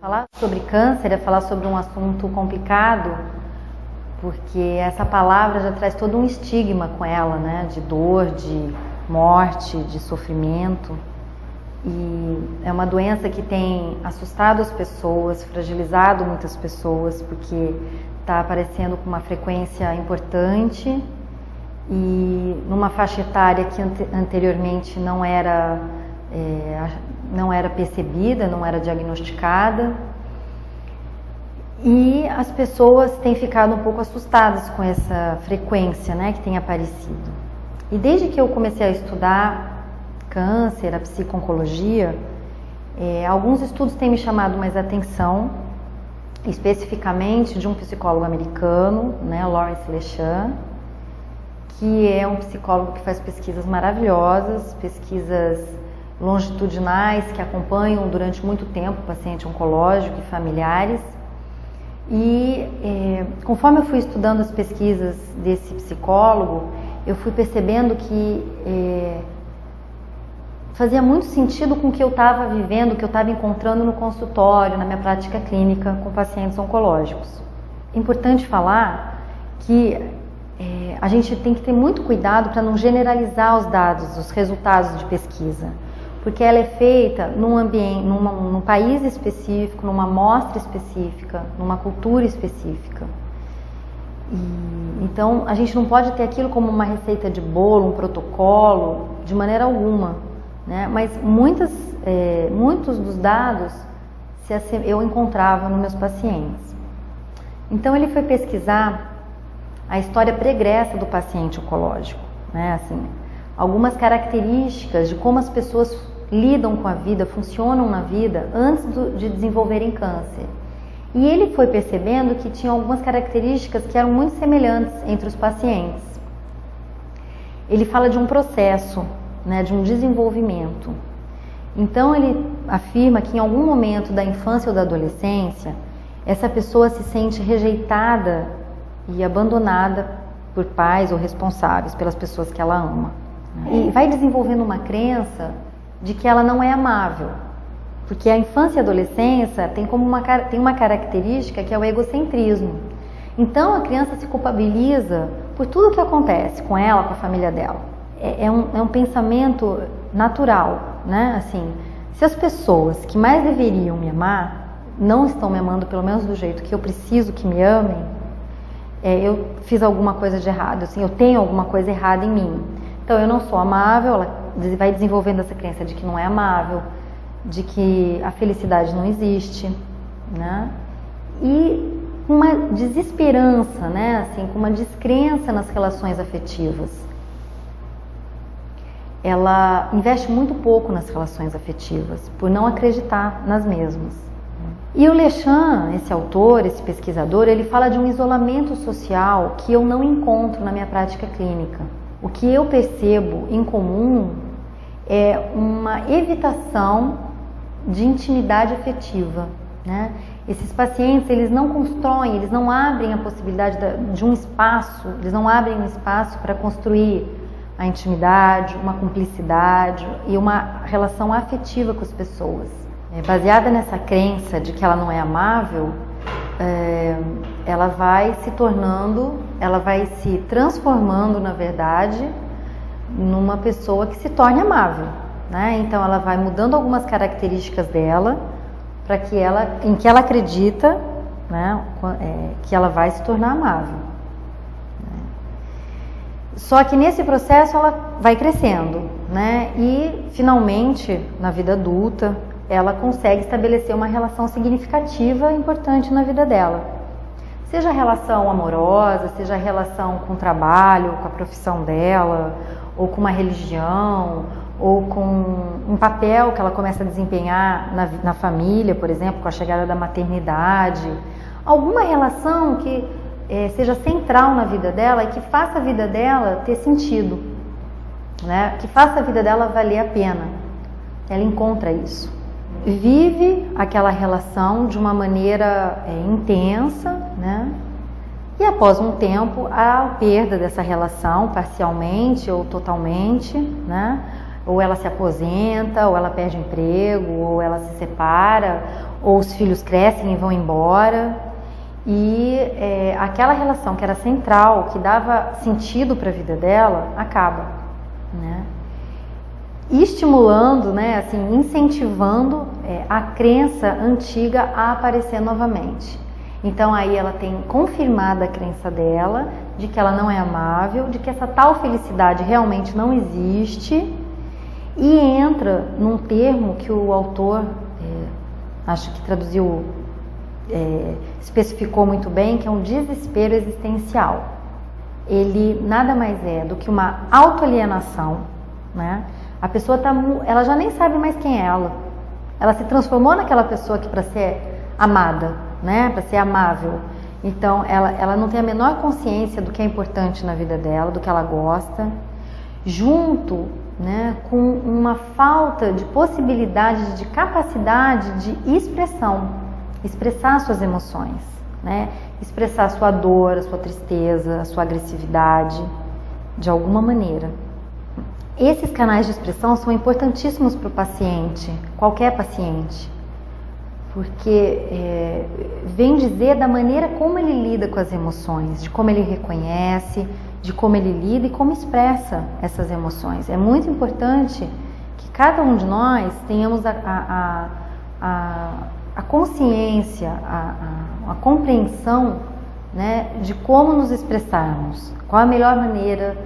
Falar sobre câncer é falar sobre um assunto complicado, porque essa palavra já traz todo um estigma com ela, né? De dor, de morte, de sofrimento. E é uma doença que tem assustado as pessoas, fragilizado muitas pessoas, porque está aparecendo com uma frequência importante e numa faixa etária que anteriormente não era percebida, não era diagnosticada, e as pessoas têm ficado um pouco assustadas com essa frequência, né, que tem aparecido. E desde que eu comecei a estudar câncer, a psico-oncologia, alguns estudos têm me chamado mais atenção, especificamente de um psicólogo americano, né, Lawrence Lechan, que é um psicólogo que faz pesquisas maravilhosas, pesquisas longitudinais que acompanham durante muito tempo o paciente oncológico e familiares. E conforme eu fui estudando as pesquisas desse psicólogo, eu fui percebendo que fazia muito sentido com o que eu estava vivendo, o que eu estava encontrando no consultório, na minha prática clínica com pacientes oncológicos. É importante falar que a gente tem que ter muito cuidado para não generalizar os dados, os resultados de pesquisa, porque ela é feita num ambiente, num país específico, numa amostra específica, numa cultura específica. Então, a gente não pode ter aquilo como uma receita de bolo, um protocolo, de maneira alguma, né? Mas muitos dos dados eu encontrava nos meus pacientes. Então, ele foi pesquisar a história pregressa do paciente oncológico, né? Assim, algumas características de como as pessoas lidam com a vida, funcionam na vida antes de desenvolverem câncer. E ele foi percebendo que tinha algumas características que eram muito semelhantes entre os pacientes. Ele fala de um processo, né, de um desenvolvimento. Então ele afirma que em algum momento da infância ou da adolescência, essa pessoa se sente rejeitada e abandonada por pais ou responsáveis pelas pessoas que ela ama. E vai desenvolvendo uma crença de que ela não é amável, porque a infância e a adolescência tem uma característica que é o egocentrismo. Então a criança se culpabiliza por tudo que acontece com ela, com a família dela. É um pensamento natural, né? Assim, se as pessoas que mais deveriam me amar não estão me amando, pelo menos do jeito que eu preciso que me amem, eu fiz alguma coisa de errado, assim, eu tenho alguma coisa errada em mim. Então eu não sou amável, ela vai desenvolvendo essa crença de que não é amável, de que a felicidade não existe, né? E uma desesperança, né? Assim, com uma descrença nas relações afetivas. Ela investe muito pouco nas relações afetivas, por não acreditar nas mesmas. E o Lechan, esse autor, esse pesquisador, ele fala de um isolamento social que eu não encontro na minha prática clínica. O que eu percebo em comum é uma evitação de intimidade afetiva, né? Esses pacientes, eles não constroem, eles não abrem a possibilidade de um espaço, eles não abrem um espaço para construir a intimidade, uma cumplicidade e uma relação afetiva com as pessoas. Baseada nessa crença de que ela não é amável, ela vai se transformando, na verdade, numa pessoa que se torne amável, né? Então ela vai mudando algumas características dela para que em que ela acredita, né, que ela vai se tornar amável. Só que nesse processo ela vai crescendo, né? E finalmente, na vida adulta, ela consegue estabelecer uma relação significativa e importante na vida dela. Seja a relação amorosa, seja a relação com o trabalho, com a profissão dela, ou com uma religião, ou com um papel que ela começa a desempenhar na família, por exemplo, com a chegada da maternidade. Alguma relação que seja central na vida dela e que faça a vida dela ter sentido, né? Que faça a vida dela valer a pena. Ela encontra isso. Vive aquela relação de uma maneira intensa, né? E após um tempo, a perda dessa relação, parcialmente ou totalmente, né? Ou ela se aposenta, ou ela perde o emprego, ou ela se separa, ou os filhos crescem e vão embora, e aquela relação que era central, que dava sentido para a vida dela, acaba, né? Estimulando, né, assim, incentivando a crença antiga a aparecer novamente. Então aí ela tem confirmada a crença dela de que ela não é amável, de que essa tal felicidade realmente não existe, e entra num termo que o autor, acho que traduziu, especificou muito bem, que é um desespero existencial. Ele nada mais é do que uma autoalienação, né? A pessoa ela já nem sabe mais quem é ela. Ela se transformou naquela pessoa que para ser amada, né? Para ser amável. Então ela não tem a menor consciência do que é importante na vida dela, do que ela gosta, junto, né, com uma falta de possibilidade, de capacidade de expressar suas emoções, né? Expressar a sua dor, a sua tristeza, a sua agressividade, de alguma maneira. Esses canais de expressão são importantíssimos para o paciente, qualquer paciente, porque vem dizer da maneira como ele lida com as emoções, de como ele reconhece, de como ele lida e como expressa essas emoções. É muito importante que cada um de nós tenhamos a consciência, a compreensão, né, de como nos expressarmos, qual a melhor maneira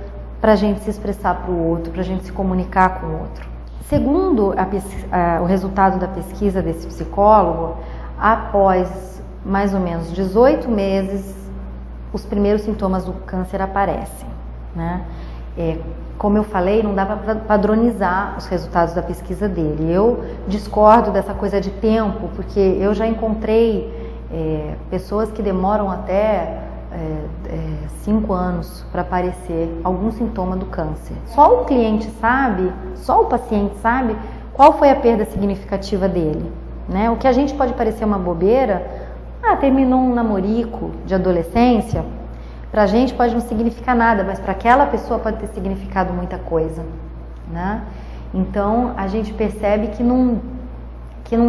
para a gente se expressar para o outro, para a gente se comunicar com o outro. Segundo o resultado da pesquisa desse psicólogo, após mais ou menos 18 meses, os primeiros sintomas do câncer aparecem, né? Como eu falei, não dá para padronizar os resultados da pesquisa dele. Eu discordo dessa coisa de tempo, porque eu já encontrei pessoas que demoram até 5 anos para aparecer algum sintoma do câncer. Só o cliente sabe, só o paciente sabe qual foi a perda significativa dele, né? O que a gente pode parecer uma bobeira, terminou um namorico de adolescência, pra gente pode não significar nada, mas para aquela pessoa pode ter significado muita coisa, né? Então a gente percebe que não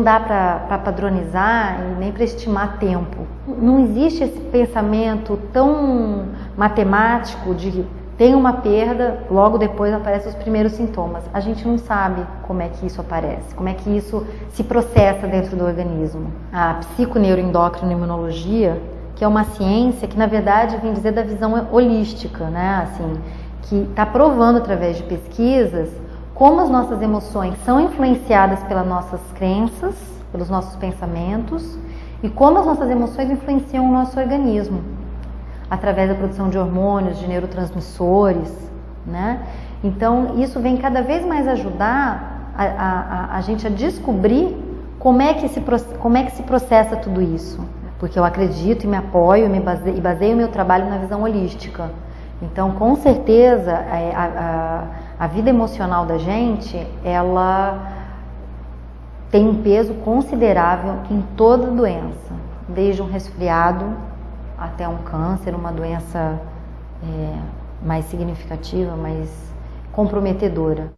dá para padronizar e nem para estimar tempo. Não existe esse pensamento tão matemático de tem uma perda, logo depois aparecem os primeiros sintomas. A gente não sabe como é que isso aparece, como é que isso se processa dentro do organismo. A psiconeuroendocrinoimunologia, que é uma ciência que na verdade vem dizer da visão holística, né? Assim, que está provando através de pesquisas como as nossas emoções são influenciadas pelas nossas crenças, pelos nossos pensamentos, e como as nossas emoções influenciam o nosso organismo, através da produção de hormônios, de neurotransmissores, né? Então, isso vem cada vez mais ajudar a gente a descobrir como é que se processa tudo isso. Porque eu acredito e me apoio e baseio o meu trabalho na visão holística. Então, com certeza, a vida emocional da gente, ela tem um peso considerável em toda doença, desde um resfriado até um câncer, uma doença mais significativa, mais comprometedora.